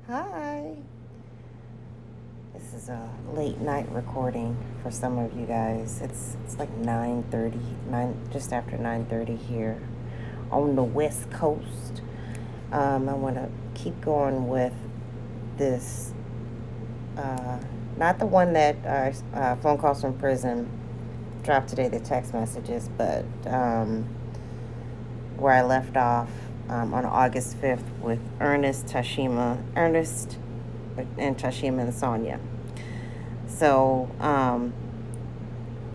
Hi. This is a late night recording for some of you guys. It's like 9:30, just after 9:30 here on the West Coast. I want to keep going with this, not the one that phone calls from prison dropped today, the text messages, but where I left off on August 5th with Ernest and Tashima and Sonia. So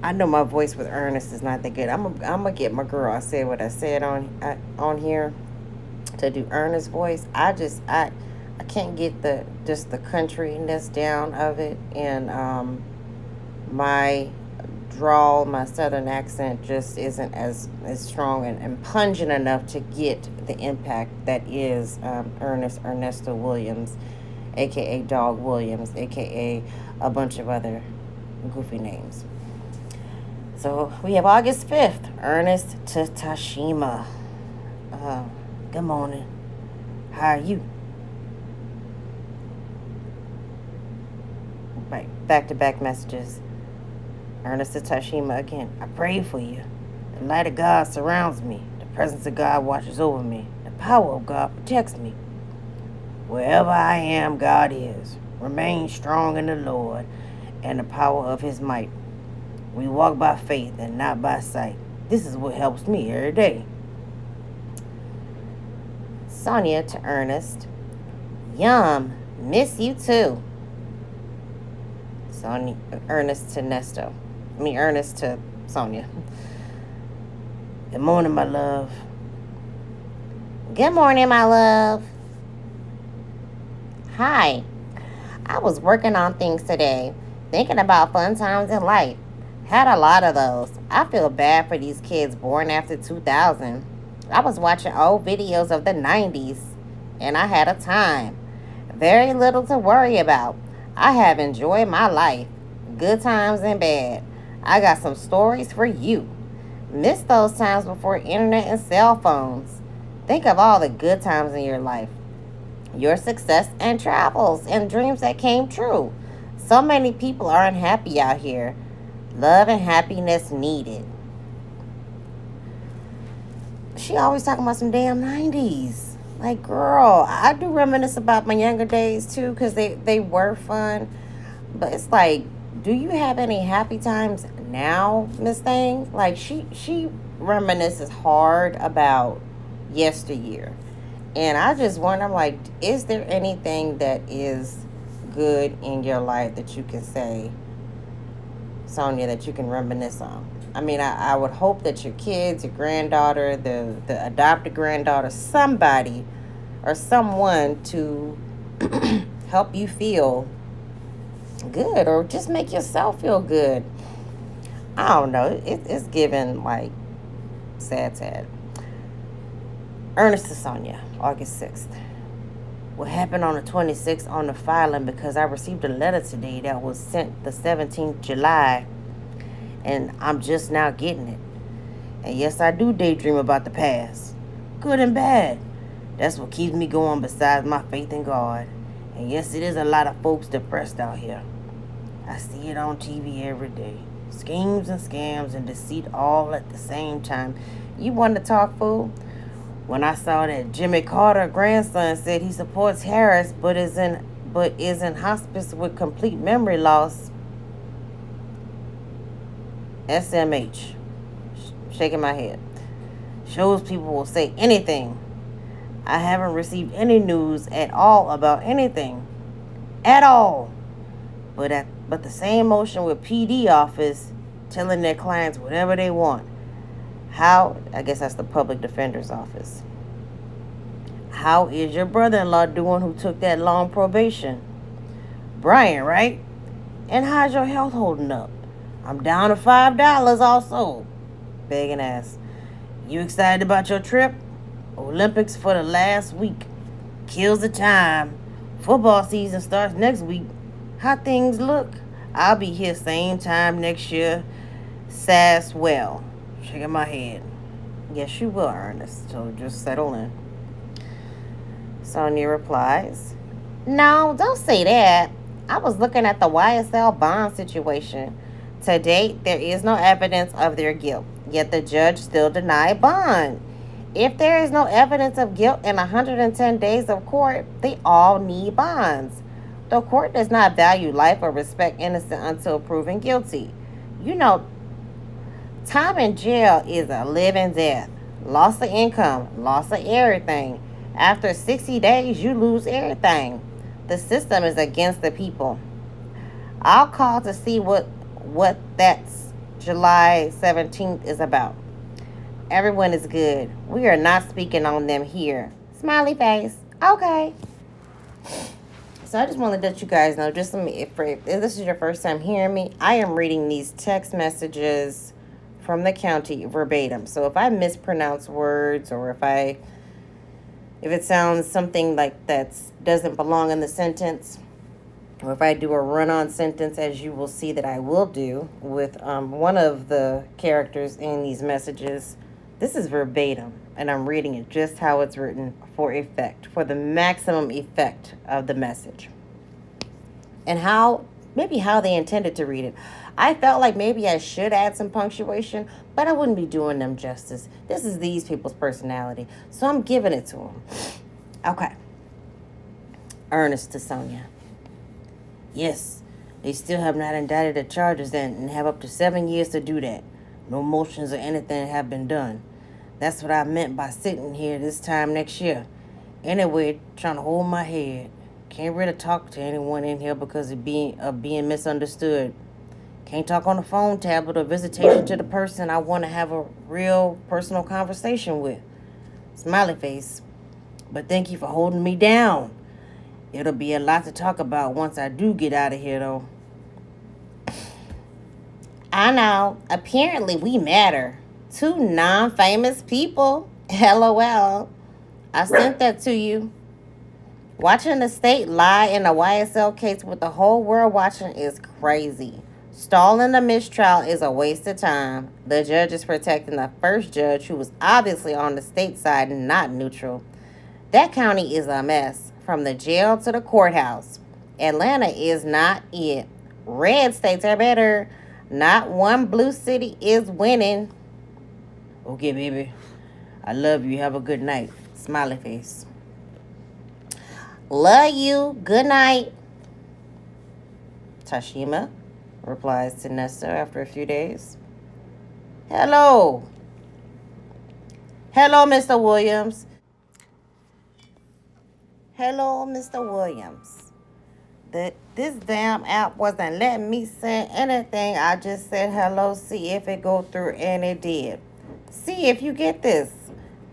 I know my voice with Ernest is not that good. I'm gonna get my girl. I said what I said on here to do Ernest's voice. I can't get the countryness down of it, and my drawl, my southern accent just isn't as strong and pungent enough to get the impact that is Ernesto Williams, aka Dog Williams, aka a bunch of other goofy names. So we have August 5th, Ernest to Tashima. Good morning. How are you? Right, back-to-back messages. Ernest to Tashima again. I pray for you. The light of God surrounds me. The presence of God watches over me. The power of God protects me. Wherever I am, God is. Remain strong in the Lord and the power of his might. We walk by faith and not by sight. This is what helps me every day. Sonia to Ernest. Yum. Miss you too. Ernest to Nesto. Ernest to Sonia. Good morning, my love. Good morning, my love. Hi. I was working on things today, thinking about fun times in life. Had a lot of those. I feel bad for these kids born after 2000. I was watching old videos of the 90s, and I had a time. Very little to worry about. I have enjoyed my life, good times and bad. I got some stories for you. Miss those times before internet and cell phones. Think of all the good times in your life. Your success and travels and dreams that came true. So many people are unhappy out here. Love and happiness needed. She always talking about some damn 90s. Like, girl, I do reminisce about my younger days too, because they were fun. But it's like, do you have any happy times now, Miss Thing? Like, she reminisces hard about yesteryear. And I just wonder, I'm like, is there anything that is good in your life that you can say, Sonia, that you can reminisce on? I would hope that your kids, your granddaughter, the adopted granddaughter, somebody or someone to help you feel good or just make yourself feel good. I don't know. It's given like sad. Ernest to Sonia, August 6th. What happened on the 26th on the filing, because I received a letter today that was sent the 17th July, and I'm just now getting it. And yes, I do daydream about the past, good and bad. That's what keeps me going besides my faith in God. And yes, it is a lot of folks depressed out here. I see it on TV every day. Schemes and scams and deceit all at the same time. You want to talk, fool? When I saw that Jimmy Carter grandson said he supports Harris but is in hospice with complete memory loss. SMH. Shaking my head. Shows people will say anything. I haven't received any news at all about anything. At all. But the same motion with PD office telling their clients whatever they want. How, I guess that's the public defender's office. How is your brother-in-law doing who took that long probation? Brian, right? And how's your health holding up? I'm down to $5 also. Begging ass. You excited about your trip? Olympics for the last week. Kills the time. Football season starts next week. How things look? I'll be here same time next year. Sass well. Shaking my head. Yes, you will, Ernest. So just settle in. Sonia replies, No, don't say that. I was looking at the YSL bond situation. To date, there is no evidence of their guilt, yet the judge still denied bond. If there is no evidence of guilt in 110 days of court, they all need bonds. The court does not value life or respect innocent until proven guilty. You know, time in jail is a living death. Loss of income, loss of everything. After 60 days, you lose everything. The system is against the people. I'll call to see what that's July 17th is about. Everyone is good. We are not speaking on them here. Smiley face. Okay. So I just want to let you guys know, just let me, if this is your first time hearing me, I am reading these text messages from the county verbatim. So if I mispronounce words or if it sounds something like that doesn't belong in the sentence, or if I do a run-on sentence, as you will see that I will do with one of the characters in these messages, this is verbatim, and I'm reading it just how it's written for effect, for the maximum effect of the message. And maybe how they intended to read it. I felt like maybe I should add some punctuation, but I wouldn't be doing them justice. This is these people's personality, so I'm giving it to them. Okay. Ernest to Sonia. Yes, they still have not indicted the charges and have up to 7 years to do that. No motions or anything have been done. That's what I meant by sitting here this time next year. Anyway, trying to hold my head. Can't really talk to anyone in here because of being misunderstood. Can't talk on the phone tablet or visitation to the person I want to have a real personal conversation with. Smiley face. But thank you for holding me down. It'll be a lot to talk about once I do get out of here, though. I know. Apparently, we matter. 2 non-famous people. LOL. I sent that to you. Watching the state lie in a YSL case with the whole world watching is crazy. Stalling a mistrial is a waste of time. The judge is protecting the first judge who was obviously on the state side and not neutral. That county is a mess, from the jail to the courthouse. Atlanta is not it. Red states are better. Not one blue city is winning. Okay, baby. I love you. Have a good night. Smiley face. Love you. Good night. Tashima replies to Nesto after a few days. Hello. Hello, Mr. Williams. Hello, Mr. Williams. This damn app wasn't letting me send anything. I just said hello, see if it go through, and it did. See if you get this.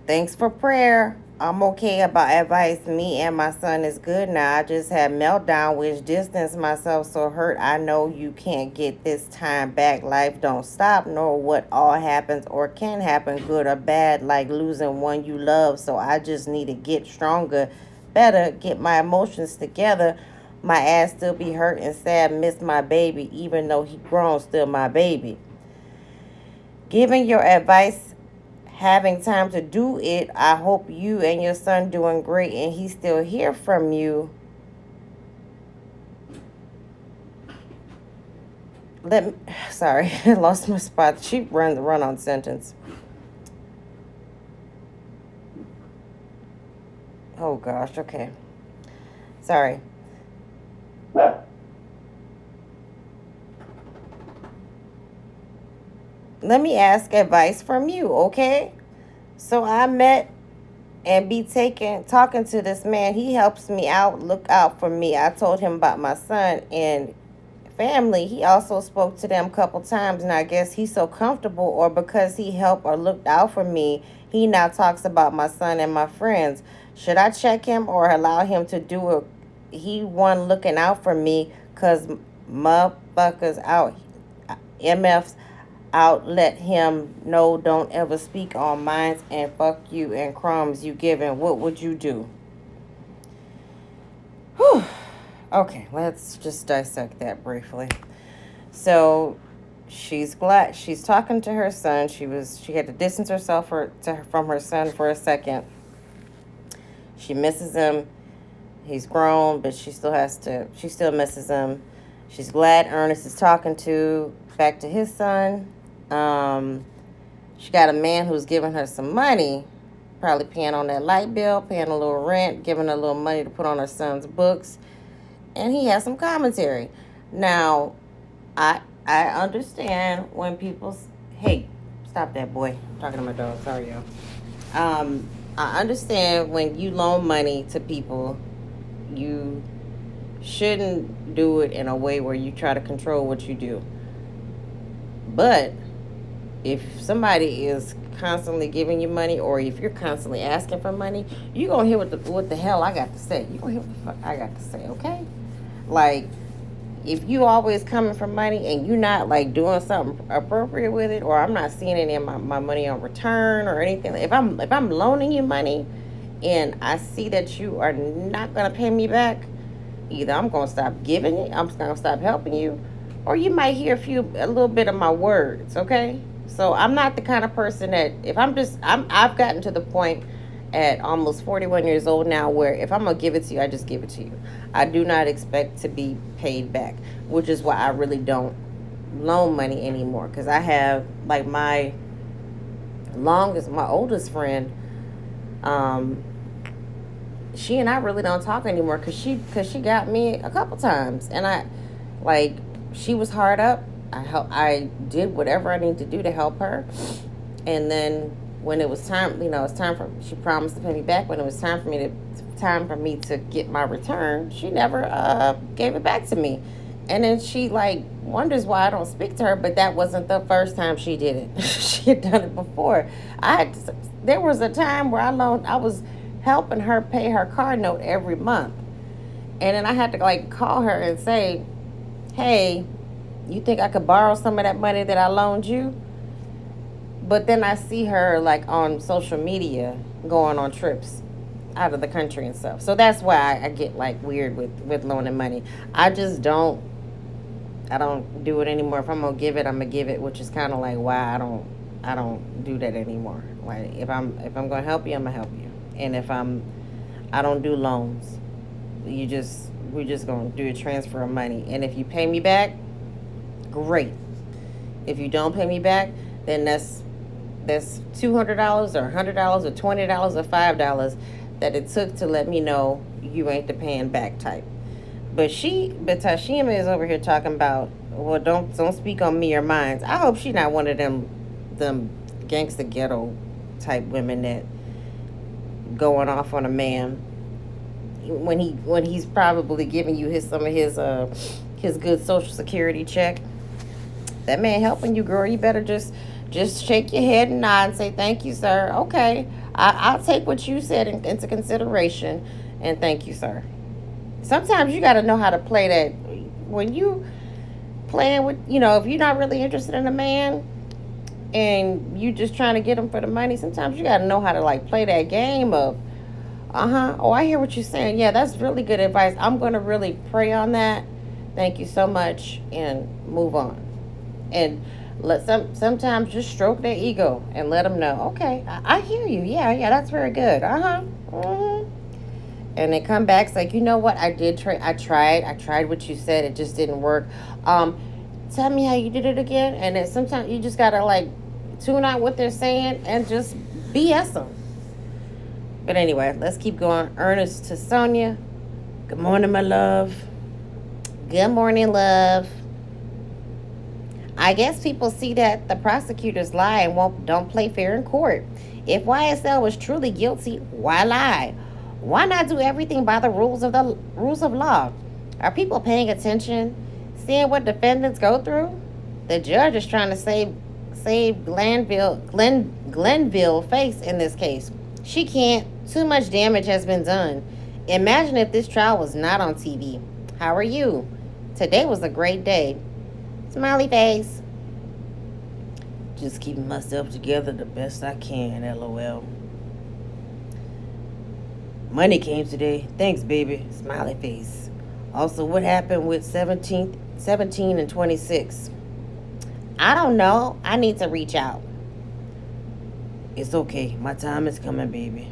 Thanks for prayer. I'm okay about advice. Me and my son is good now. I just had meltdown, which distanced myself so hurt. I know you can't get this time back. Life don't stop, nor what all happens or can happen, good or bad, like losing one you love. So I just need to get stronger, better, get my emotions together. My ass still be hurt and sad, miss my baby, even though he grown, still my baby. Giving your advice, having time to do it. I hope you and your son doing great and he still hear from you. Sorry, I lost my spot. She run the run-on sentence. Oh gosh, okay. Sorry. Let me ask advice from you, okay? So I met and talking to this man. He helps me out, look out for me. I told him about my son and family. He also spoke to them a couple times, and I guess he's so comfortable, or because he helped or looked out for me, he now talks about my son and my friends. Should I check him or allow him to do it? He one looking out for me because motherfuckers out, MFs out, let him know don't ever speak on mines and fuck you and crumbs you giving. What would you do? Whew. Okay, let's just dissect that briefly. So she's glad she's talking to her son. She had to distance herself from her son for a second. She misses him. He's grown, but she still misses him. She's glad Ernest is talking to back to his son. Um, she got a man who's giving her some money, probably paying on that light bill, paying a little rent, giving her a little money to put on her son's books, and he has some commentary. Now, I understand when people, hey, stop that, boy. I'm talking to my dog. Sorry, y'all. I understand when you loan money to people, you shouldn't do it in a way where you try to control what you do. But if somebody is constantly giving you money, or if you're constantly asking for money, you're going to hear what the hell I got to say. You're going to hear what the fuck I got to say, okay? Like, if you always coming for money and you're not, like, doing something appropriate with it, or I'm not seeing any of my money on return or anything. If I'm loaning you money and I see that you are not going to pay me back, either I'm going to stop giving it, I'm going to stop helping you, or you might hear a little bit of my words, okay? So I'm not the kind of person that I've gotten to the point at almost 41 years old now where if I'm going to give it to you, I just give it to you. I do not expect to be paid back, which is why I really don't loan money anymore, because I have, like, my oldest friend, she and I really don't talk anymore because she got me a couple times, and she was hard up. I did whatever I needed to do to help her, and then when it was time, she promised to pay me back. When it was time for me to get my return, she never gave it back to me, and then she wonders why I don't speak to her. But that wasn't the first time she did it. She had done it before. There was a time where I was helping her pay her car note every month, and then I had to call her and say, hey, you think I could borrow some of that money that I loaned you? But then I see her on social media going on trips out of the country and stuff. So that's why I get weird with loaning money. I don't do it anymore. If I'm gonna give it, I'm gonna give it, which is kind of why I don't do that anymore. Like, if I'm gonna help you, I'm gonna help you. And if I don't do loans. We're just gonna do a transfer of money. And if you pay me back, great. If you don't pay me back, then that's $200 or $100 or $20 or $5 that it took to let me know you ain't the paying back type. But Tashima is over here talking about, well, don't speak on me or mine. I hope she not one of them gangsta ghetto type women that going off on a man when he's probably giving you some of his good Social Security check. That man helping you, girl. You better just shake your head and nod and say, thank you, sir. Okay, I'll take what you said into consideration, and thank you, sir. Sometimes you got to know how to play that. When you playing with, if you're not really interested in a man and you just trying to get him for the money, sometimes you got to know how to play that game of, oh, I hear what you're saying. Yeah, that's really good advice. I'm going to really pray on that. Thank you so much, and move on. And sometimes just stroke their ego and let them know, okay, I hear you. Yeah, that's very good. Mm-hmm. And they come back, it's like, you know what, I tried what you said, it just didn't work. Tell me how you did it again. And then sometimes you just gotta tune out what they're saying and just BS them. But anyway, let's keep going. Ernest to Sonia. Good morning, my love. Good morning, love. I guess people see that the prosecutors lie and don't play fair in court. If YSL was truly guilty, why lie? Why not do everything by the rules of law? Are people paying attention, seeing what defendants go through? The judge is trying to save Glenville face in this case. She can't. Too much damage has been done. Imagine if this trial was not on TV. How are you? Today was a great day. Smiley face. Just keeping myself together the best I can, LOL. Money came today. Thanks, baby. Smiley face. Also, what happened with 17 and 26? I don't know. I need to reach out. It's okay. My time is coming, baby.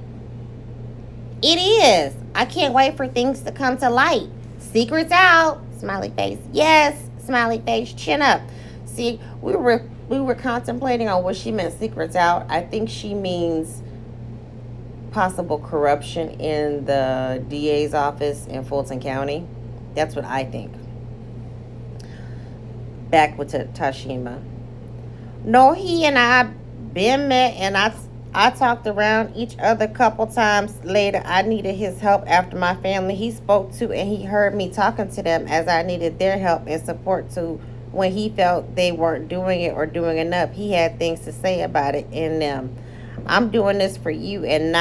It is. I can't wait for things to come to light. Secrets out. Smiley face. Yes. Smiley face. Chin up. See, we were contemplating on what she meant. Secrets out. I think she means possible corruption in the DA's office in Fulton County. That's what I think. Back with Tashima. No, he and I been met, and I talked around each other a couple times later. I needed his help after my family he spoke to, and he heard me talking to them as I needed their help and support too. When he felt they weren't doing it or doing enough, he had things to say about it in them. I'm doing this for you, and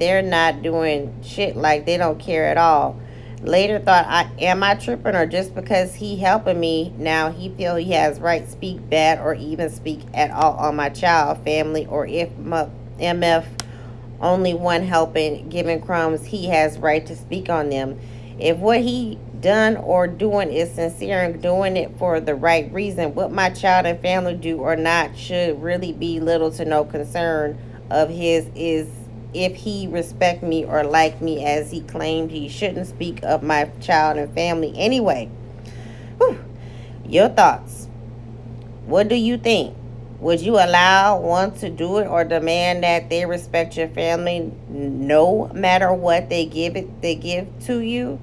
they're not doing shit, like they don't care at all. Later thought, am I tripping, or just because he helping me now he feel he has right speak bad or even speak at all on my child, family, or if my MF only one helping, giving crumbs, he has right to speak on them. If what he done or doing is sincere and doing it for the right reason, what my child and family do or not should really be little to no concern of his. Is if he respect me or like me as he claimed, he shouldn't speak of my child and family anyway. Whew. Your thoughts. What do you think? Would you allow one to do it or demand that they respect your family no matter what they give to you?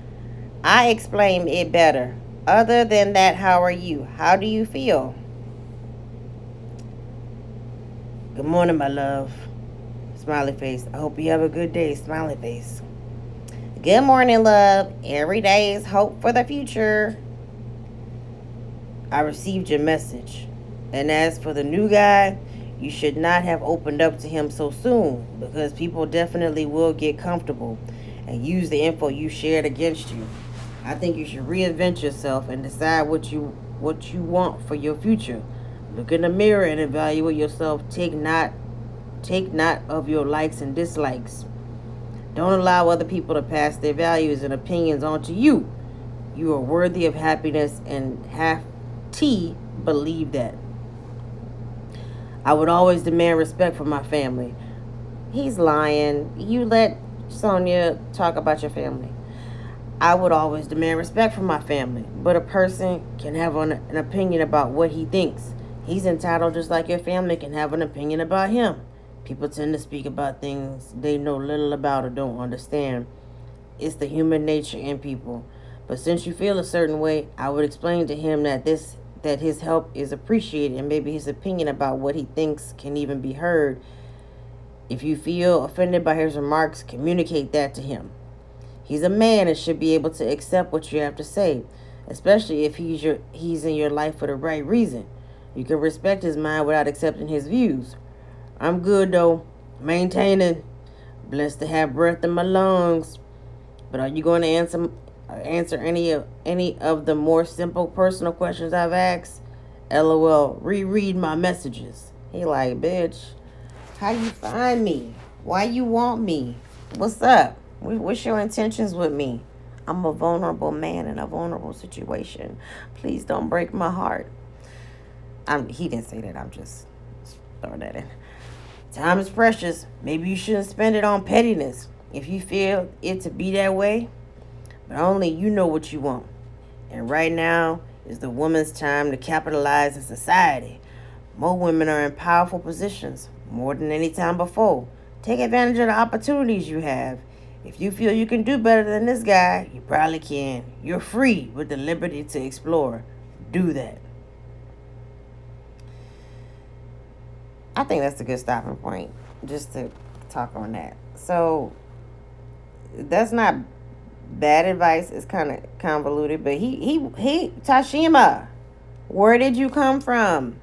I explain it better. Other than that, how are you? How do you feel? Good morning, my love. Smiley face. I hope you have a good day. Smiley face. Good morning, love. Every day is hope for the future. I received your message. And as for the new guy, you should not have opened up to him so soon, because people definitely will get comfortable and use the info you shared against you. I think you should reinvent yourself and decide what you want for your future. Look in the mirror and evaluate yourself. Take note of your likes and dislikes. Don't allow other people to pass their values and opinions on to you. You are worthy of happiness, and have T believe that. I would always demand respect from my family. He's lying. You let Sonia talk about your family. I would always demand respect from my family, but a person can have an opinion about what he thinks. He's entitled just like your family can have an opinion about him. People tend to speak about things they know little about or don't understand. It's the human nature in people. But since you feel a certain way, I would explain to him that his help is appreciated, and maybe his opinion about what he thinks can even be heard. If you feel offended by his remarks, communicate that to him. He's a man and should be able to accept what you have to say, especially if he's in your life for the right reason. You can respect his mind without accepting his views. I'm good though, maintaining, blessed to have breath in my lungs. But are you going to answer any of the more simple personal questions I've asked? LOL, reread my messages. He like, bitch, how you find me? Why you want me? What's up? What's your intentions with me? I'm a vulnerable man in a vulnerable situation. Please don't break my heart. He didn't say that. I'm just throwing that in. Time is precious. Maybe you shouldn't spend it on pettiness if you feel it to be that way. But only you know what you want. And right now is the woman's time to capitalize in society. More women are in powerful positions, more than any time before. Take advantage of the opportunities you have. If you feel you can do better than this guy, you probably can. You're free with the liberty to explore. Do that. I think that's a good stopping point, just to talk on that. So, that's not bad advice. It's kind of convoluted, but he Tashima, where did you come from?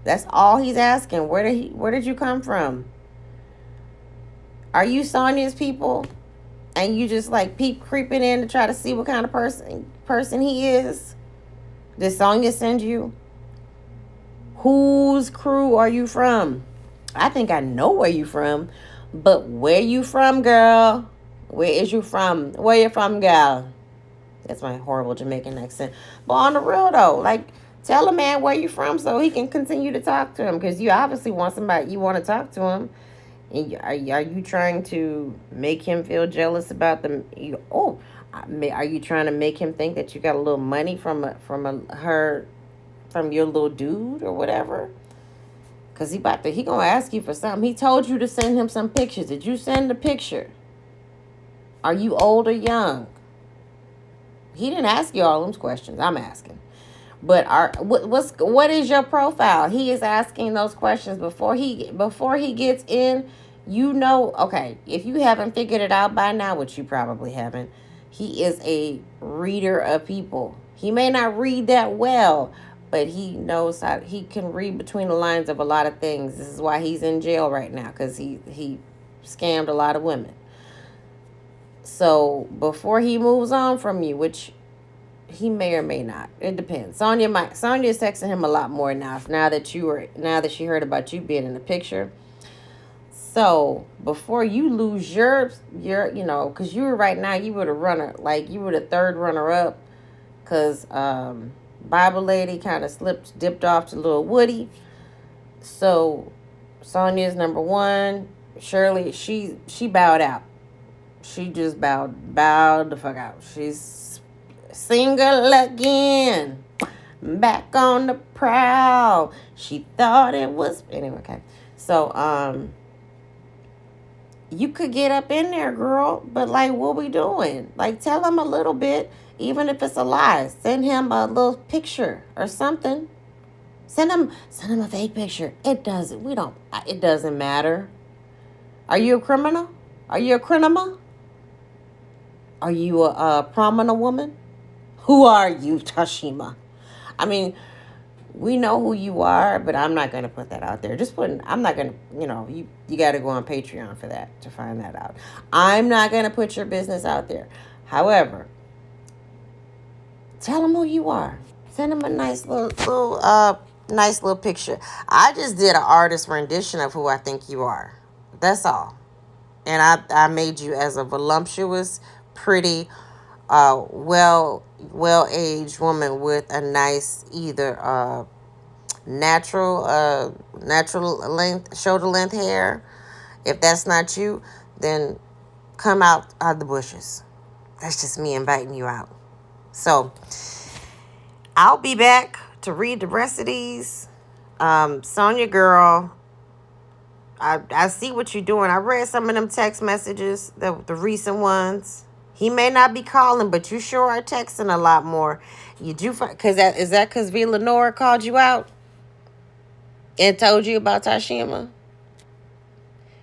That's all he's asking. Where did you come from? Are you Sonia's people? And you just like creeping in to try to see what kind of person he is? Did Sonia send you? Whose crew are you from? I think I know where you from, but where you from, girl? Where is you from? Where you from, girl? That's my horrible Jamaican accent. But on the real though, like, tell a man where you from so he can continue to talk to him, because you obviously want somebody, you want to talk to him. And are you trying to make him feel jealous about them? Are you trying to make him think that you got a little money from your little dude or whatever? Cause he gonna ask you for something. He told you to send him some pictures. Did you send the picture? Are you old or young? He didn't ask you all those questions. I'm asking. But what is your profile? He is asking those questions before he gets in. Okay, if you haven't figured it out by now, which you probably haven't, he is a reader of people. He may not read that well, but he can read between the lines of a lot of things. This is why he's in jail right now, because he scammed a lot of women. So before he moves on from you, which he may or may not, it depends. Sonya is texting him a lot more now that she heard about you being in the picture. So before you lose your because you were right now, you were the runner, like you were the third runner up, because Bible lady kind of dipped off to little Woody. So Sonya's number one. Shirley, she bowed out. She just bowed the fuck out. She's single again, back on the prowl. She thought it was anyway. Okay, so you could get up in there, girl, but like, what we doing? Like, tell him a little bit, even if it's a lie. Send him a little picture or something. Send him a fake picture. It doesn't matter. Are you a criminal? Are you a criminal? Are you a prominent woman? Who are you, Tashima? I mean, we know who you are, but I'm not going to put that out there. I'm not going to, you got to go on Patreon for that, to find that out. I'm not going to put your business out there. However, tell them who you are. Send them a nice little picture. I just did an artist rendition of who I think you are. That's all. And I made you as a voluptuous, pretty, well-aged woman with a nice either natural length, shoulder length hair. If that's not you, then come out of the bushes. That's just me inviting you out. So I'll be back to read the rest of these. Sonya girl, I see what you're doing. I read some of them text messages, the recent ones. He may not be calling, but you sure are texting a lot more. You do, is that because V. Lenore called you out and told you about Tashima?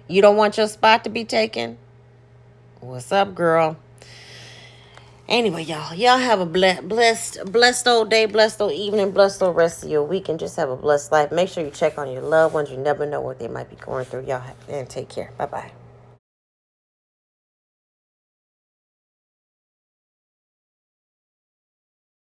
You don't want your spot to be taken? What's up, girl? Anyway, y'all have a blessed old day, blessed old evening, blessed old rest of your week, and just have a blessed life. Make sure you check on your loved ones. You never know what they might be going through. Y'all and take care. Bye-bye.